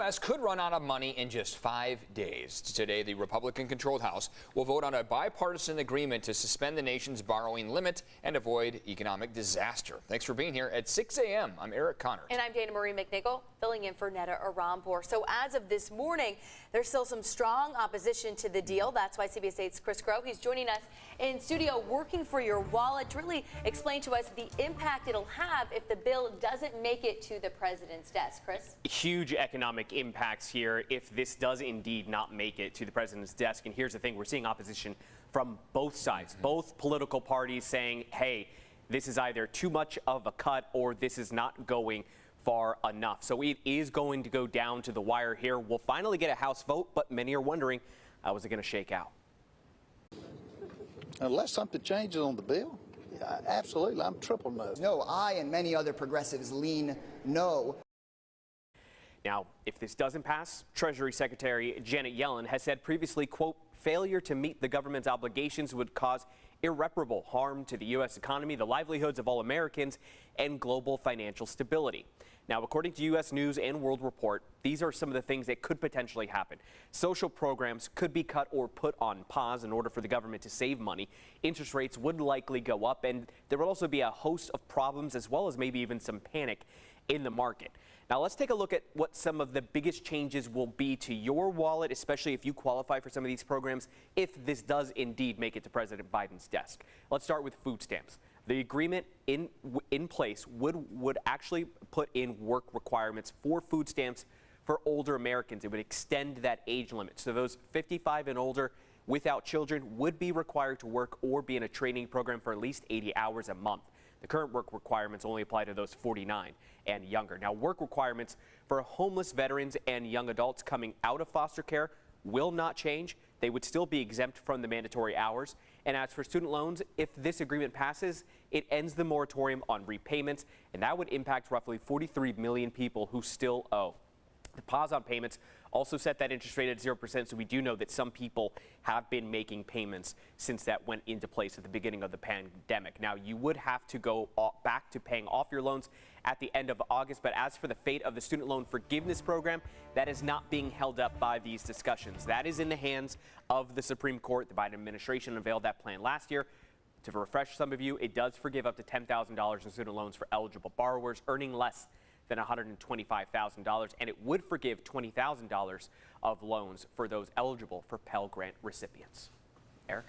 U.S. could run out of money in just 5 days. Today, the Republican-controlled House will vote on a bipartisan agreement to suspend the nation's borrowing limit and avoid economic disaster. Thanks for being here at 6 a.m. I'm Eric Connors. And I'm Dana Marie McNichol, filling in for Netta Arampur. So as of this morning, there's still some strong opposition to the deal. That's why CBS 8's Chris Groh, he's joining us in studio working for your wallet to really explain to us the impact it'll have if the bill doesn't make it to the president's desk. Chris? Huge economic impacts here if this does indeed not make it to the president's desk. And here's the thing, we're seeing opposition from both sides, both political parties saying, hey, this is either too much of a cut or this is not going far enough. So it is going to go down to the wire here. We'll finally get a House vote, but many are wondering, how is it going to shake out? Unless something changes on the bill, absolutely, I'm triple no. No, I and many other progressives lean no. Now, if this doesn't pass, Treasury Secretary Janet Yellen has said previously, quote, failure to meet the government's obligations would cause irreparable harm to the U.S. economy, the livelihoods of all Americans, and global financial stability. Now, according to U.S. News and World Report, these are some of the things that could potentially happen. Social programs could be cut or put on pause in order for the government to save money. Interest rates would likely go up, and there will also be a host of problems as well as maybe even some panic in the market. Now, let's take a look at what some of the biggest changes will be to your wallet, especially if you qualify for some of these programs, if this does indeed make it to President Biden's desk. Let's start with food stamps. The agreement in place would actually put in work requirements for food stamps for older Americans. It would extend that age limit. So those 55 and older without children would be required to work or be in a training program for at least 80 hours a month. The current work requirements only apply to those 49 and younger. Now, work requirements for homeless veterans and young adults coming out of foster care will not change. They would still be exempt from the mandatory hours. And as for student loans, if this agreement passes, it ends the moratorium on repayments, and that would impact roughly 43 million people who still owe. The pause on payments also set that interest rate at 0%, so we do know that some people have been making payments since that went into place at the beginning of the pandemic. Now, you would have to go back to paying off your loans at the end of August, but as for the fate of the student loan forgiveness program, that is not being held up by these discussions. That is in the hands of the Supreme Court. The Biden administration unveiled that plan last year. To refresh some of you, it does forgive up to $10,000 in student loans for eligible borrowers earning less than $125,000, and it would forgive $20,000 of loans for those eligible for Pell Grant recipients. Eric?